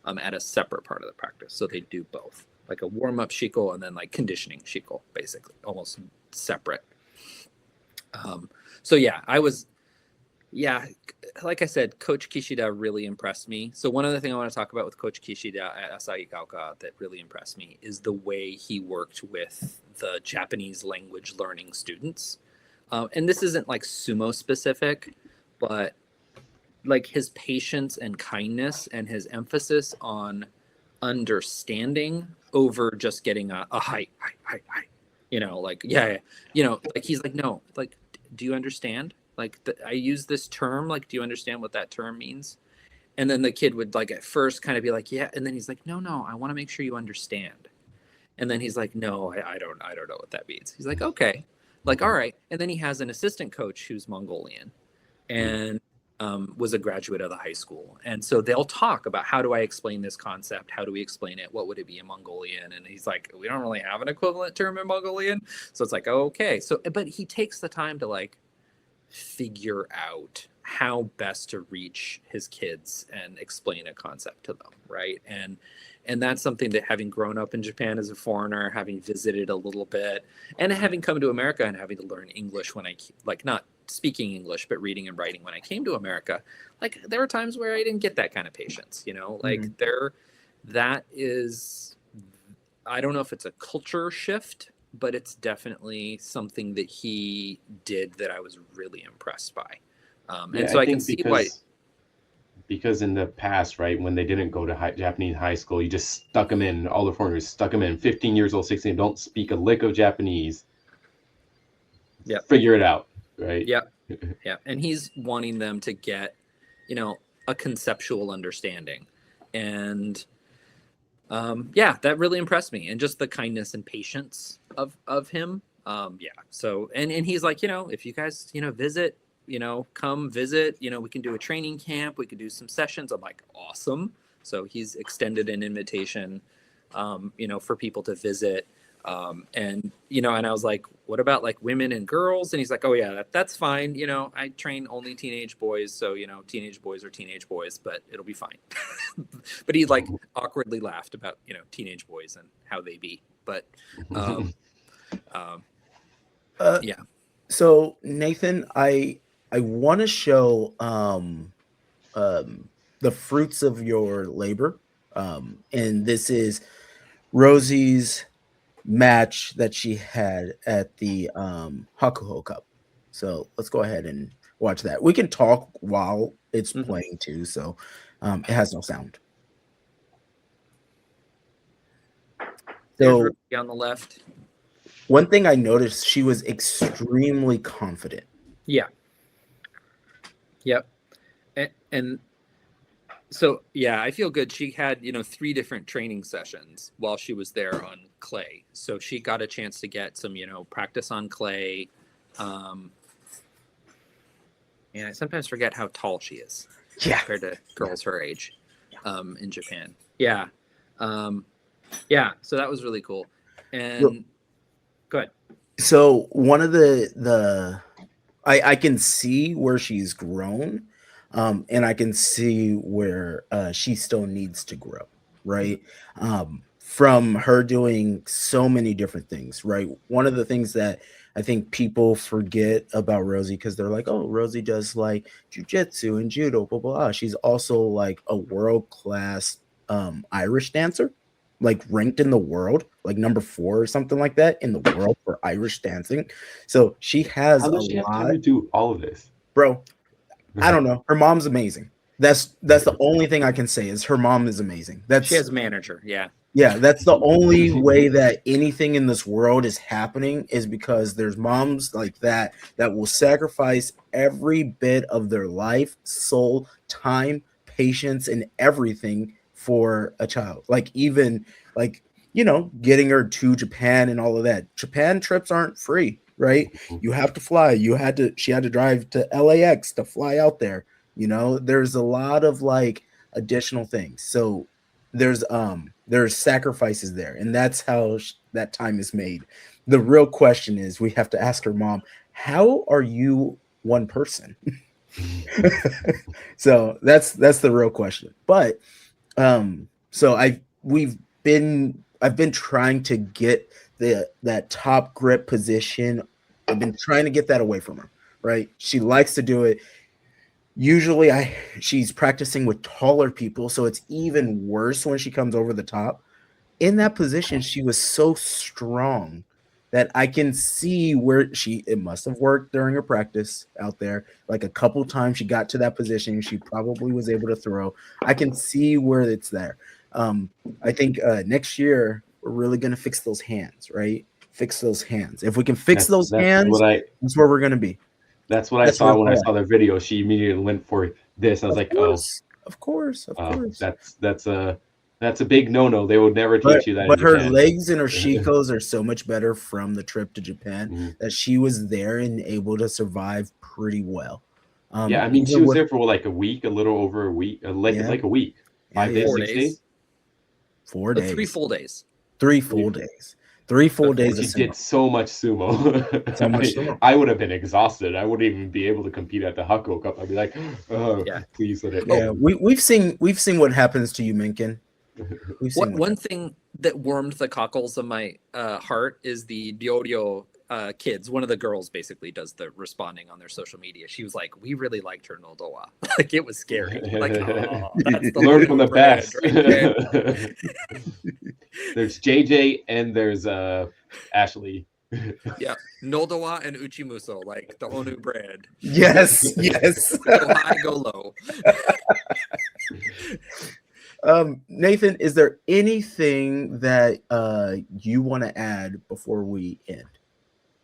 at a separate part of the practice. So they do both, like a warm up shiko and then like conditioning shiko, basically, almost separate. So yeah, like I said, Coach Kishida really impressed me. So one other thing I want to talk about with Coach Kishida at Asahi Gaoka that really impressed me is the way he worked with the Japanese language learning students. And this isn't like sumo specific, but like his patience and kindness and his emphasis on understanding over just getting a hi, like, yeah, like he's like, no, like, do you understand? Like, I use this term, like, do you understand what that term means? And then the kid would like at first kind of be like, yeah. And then he's like, no, I want to make sure you understand. And then he's like, no, I don't know what that means. He's like, okay, like, all right. And then he has an assistant coach who's Mongolian and was a graduate of the high school. And so they'll talk about, how do I explain this concept? How do we explain it? What would it be in Mongolian? And he's like, we don't really have an equivalent term in Mongolian. So it's like, oh, okay. So, but he takes the time to like figure out how best to reach his kids and explain a concept to them, right? And that's something that, having grown up in Japan as a foreigner, having visited a little bit, and having come to America and having to learn English when I, like, not speaking English but reading and writing when I came to America, like there were times where I didn't get that kind of patience, like that is, I don't know if it's a culture shift, but it's definitely something that he did that I was really impressed by. And so I can see why. Because in the past, right, when they didn't go to Japanese high school, you just stuck them in, all the foreigners stuck them in, 15 years old, 16, don't speak a lick of Japanese. Yeah. Figure it out, right? Yeah. Yeah. And he's wanting them to get, a conceptual understanding. And that really impressed me. And just the kindness and patience of him. So, and he's like, if you guys, visit, come visit, we can do a training camp, we could do some sessions. I'm like, awesome. So he's extended an invitation, for people to visit. And I was like, what about like women and girls? And he's like, oh yeah, that's fine. I train only teenage boys. So, teenage boys are teenage boys, but it'll be fine. But he like awkwardly laughed about, teenage boys and how they be, but, yeah. So Nathan, I want to show the fruits of your labor, and this is Rosie's match that she had at the Hakuho Cup. So let's go ahead and watch that. We can talk while it's playing too, so it has no sound. So on the left. One thing I noticed, she was extremely confident. Yeah. Yep. And so, yeah, I feel good. She had, 3 different training sessions while she was there on clay. So she got a chance to get some, practice on clay. And I sometimes forget how tall she is compared to girls her age in Japan. Yeah. So that was really cool. And go ahead. So one of I can see where she's grown, and I can see where she still needs to grow, right? From her doing so many different things, right? One of the things that I think people forget about Rosie, because they're like, oh, Rosie does like jujitsu and judo, blah, blah, blah. She's also like a world-class Irish dancer, like ranked in the world, like number 4 or something like that in the world for Irish dancing. So she has How does she have time to do all of this? Bro, I don't know. Her mom's amazing. That's the only thing I can say is her mom is amazing. She has a manager. Yeah. Yeah, that's the only way that anything in this world is happening, is because there's moms like that will sacrifice every bit of their life, soul, time, patience, and everything for a child. Like, even like, getting her to Japan and all of that. Japan trips aren't free, right? You have to fly. She had to drive to LAX to fly out there. There's a lot of like additional things. So there's sacrifices there, and that's how that time is made. The real question is, we have to ask her mom, how are you one person? So that's the real question. But so I've been trying to get that top grip position. I've been trying to get that away from her, right? She likes to do it. Usually she's practicing with taller people, so it's even worse when she comes over the top. In that position, she was so strong that I can see where it must have worked during her practice out there. Like a couple times she got to that position, she probably was able to throw. I can see where it's there. I think next year we're really gonna fix those hands, right? Fix those hands. If we can fix those hands, that's where we're gonna be. That's what I saw when I saw the video. She immediately went for this. I was like, oh, of course. That's a big no-no. They would never teach you that in But her Japan. legs and her shikos are so much better from the trip to Japan Mhm. that she was there and able to survive pretty well. Yeah, I mean, she was there for like a week, a little over a week, like a week, 5 days, 6 days, 4 days, 3 full days, 3 full days, 3 full days. She did so much sumo. So much sumo. I would have been exhausted. I wouldn't even be able to compete at the Hakko Cup. I'd be like, oh, Yeah. please let it. Yeah, we've seen what happens to you, Minkin. One thing that warmed the cockles of my heart is the Ryoryo kids. One of the girls basically does the responding on their social media. She was like, "We really liked her Noldoa." Like it was scary. Like, oh, that's the learn from the best. right there. There's JJ and there's Ashley. Yeah, Noldoa and Uchimuso, like the Honu brand. Yes. Go high, go low. Nathan, is there anything that you want to add before we end?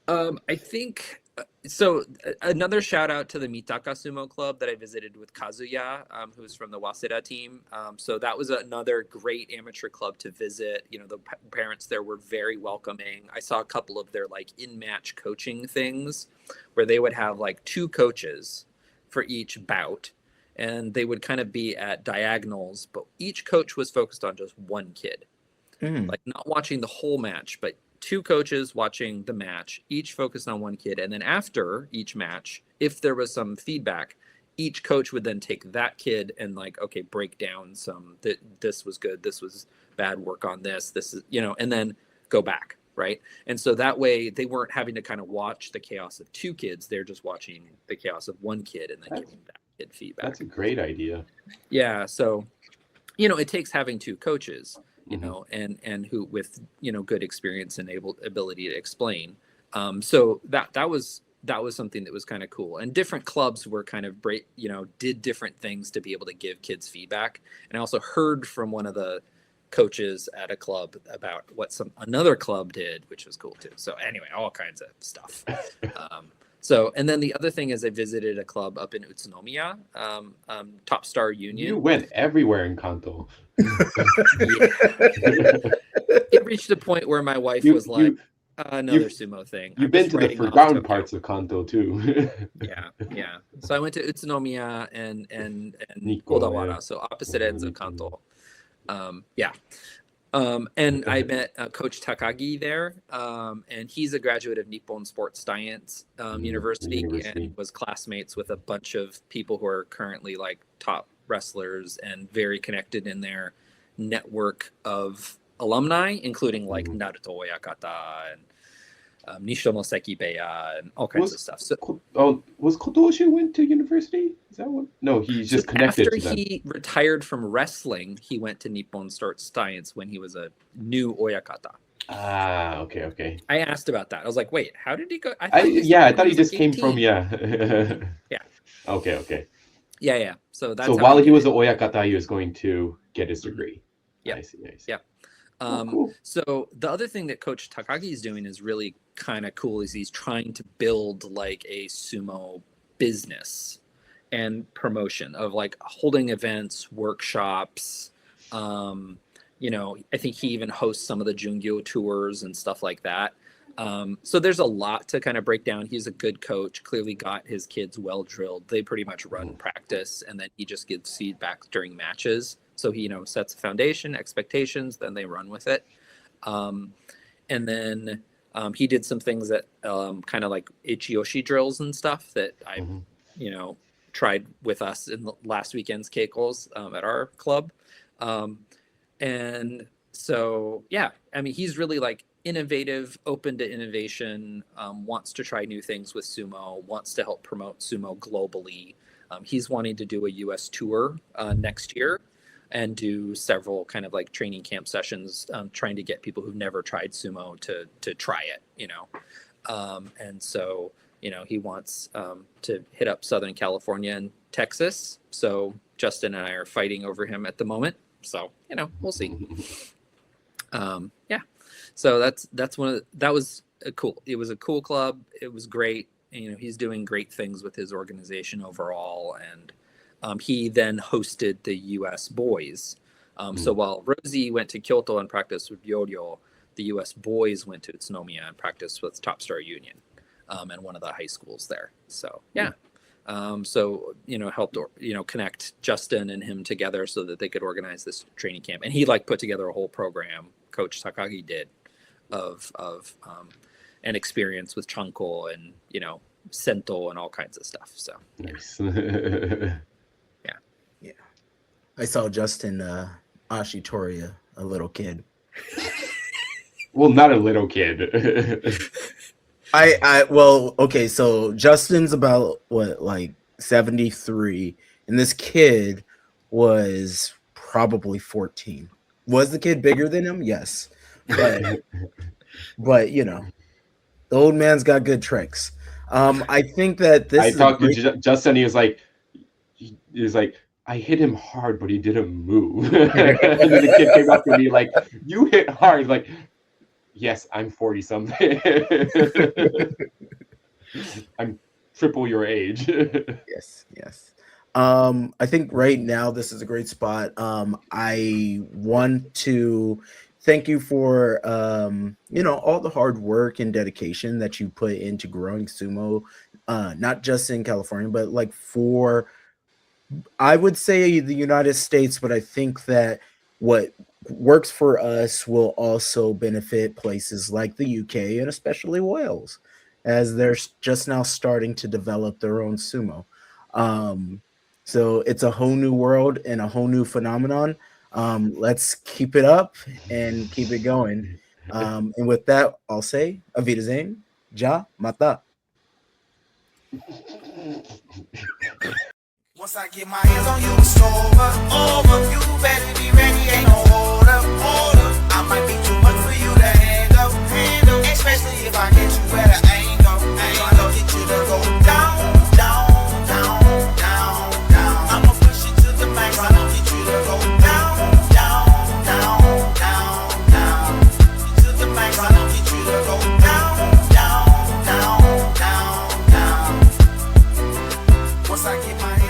I think so. Another shout out to the Mitaka Sumo Club that I visited with Kazuya, who's from the Waseda team. So that was another great amateur club to visit. You know, the parents there were very welcoming. I saw a couple of their like in-match coaching things where they would have like 2 coaches for each bout, and they would kind of be at diagonals, but each coach was focused on just one kid, like not watching the whole match, but 2 coaches watching the match, each focused on one kid. And then after each match, if there was some feedback, each coach would then take that kid and like, okay, break down some that this was good, this was bad, work on this is, you know, and then go back. Right. And so that way they weren't having to kind of watch the chaos of 2 kids. They're just watching the chaos of one kid and then giving that kid feedback. That's a great idea. Yeah. So, you know, it takes having 2 coaches, you know, and who with, you know, good experience and ability to explain. So that was something that was kind of cool. And different clubs were kind of did different things to be able to give kids feedback. And I also heard from one of the coaches at a club about what another club did, which was cool too. So anyway, all kinds of stuff. So, and then the other thing is I visited a club up in Utsunomiya, Top Star Union. You went everywhere in Kanto. It reached a point where my wife was like, another sumo thing. You've been to the forgotten parts of Kanto too. Yeah. So I went to Utsunomiya and Nikko, Odawara, yeah. so opposite ends of Kanto. And I met Coach Takagi there, and he's a graduate of Nippon Sports Science University and was classmates with a bunch of people who are currently like top wrestlers and very connected in their network of alumni, including like Naruto Oyakata and Nishono Sekibeya and all kinds of stuff. So, was Kotoshi went to university? Is that what? No, he's just connected after to them. he retired from wrestling, he went to Nippon Sports Science when he was a new Oyakata. Ah, okay. I asked about that. I was like, wait, how did he go? I thought he just came from Yeah. Okay. Yeah. So that's while he was at Oyakata, he was going to get his degree. Yeah. I see. Yeah. Cool. So the other thing that Coach Takagi is doing is really kind of cool. Is he's trying to build like a sumo business and promotion of like holding events, workshops. You know, I think he even hosts some of the Jungyo tours and stuff like that. So there's a lot to kind of break down. He's a good coach, clearly got his kids well drilled. They pretty much run practice, and then he just gives feedback during matches. So he, sets a foundation, expectations, then they run with it. And then he did some things that kind of like Ichiyoshi drills and stuff that I, tried with us in the last weekend's Keikos at our club. And so, yeah, I mean, he's really like innovative, open to innovation, wants to try new things with sumo, wants to help promote sumo globally. He's wanting to do a U.S. tour next year and do several kind of like training camp sessions, trying to get people who've never tried sumo to try it, and so, he wants to hit up Southern California and Texas. So Justin and I are fighting over him at the moment. So, we'll see. Yeah. So that was cool. It was a cool club. It was great. And, he's doing great things with his organization overall. And he then hosted the U.S. boys. So while Rosie went to Kyoto and practiced with Ryoryo, the U.S. boys went to Utsunomiya and practiced with Top Star Union and one of the high schools there. So, yeah. So, helped, connect Justin and him together so that they could organize this training camp. And he put together a whole program, Coach Takagi did, of an experience with Chanko and, Sento and all kinds of stuff. So, Nice. Yeah. I saw Justin Ashitoria, a little kid. Well, not a little kid. Well, okay, so Justin's about what, like 73, and this kid was probably 14. Was the kid bigger than him? Yes. But the old man's got good tricks. I think that this I talked to Justin. He was like, I hit him hard, but he didn't move. And then the kid came up to me like, you hit hard. Like, yes, I'm 40 something. I'm triple your age. Yes. I think right now this is a great spot. I want to thank you for all the hard work and dedication that you put into growing sumo, not just in California, but for, I would say, the United States, but I think that what works for us will also benefit places like the UK and especially Wales, as they're just now starting to develop their own sumo. So it's a whole new world and a whole new phenomenon. Let's keep it up and keep it going. And with that, I'll say, Auf Wiedersehen, ja, mata. Once I get my hands on you, it's over. You better be ready, ain't no hold up. I might be too much for you to handle. Especially if I get you where the angle. Gonna get you to go down. I'ma push it to the max. I'ma get you to go down. Get to the max. I'ma get you to go down. Once I get my hands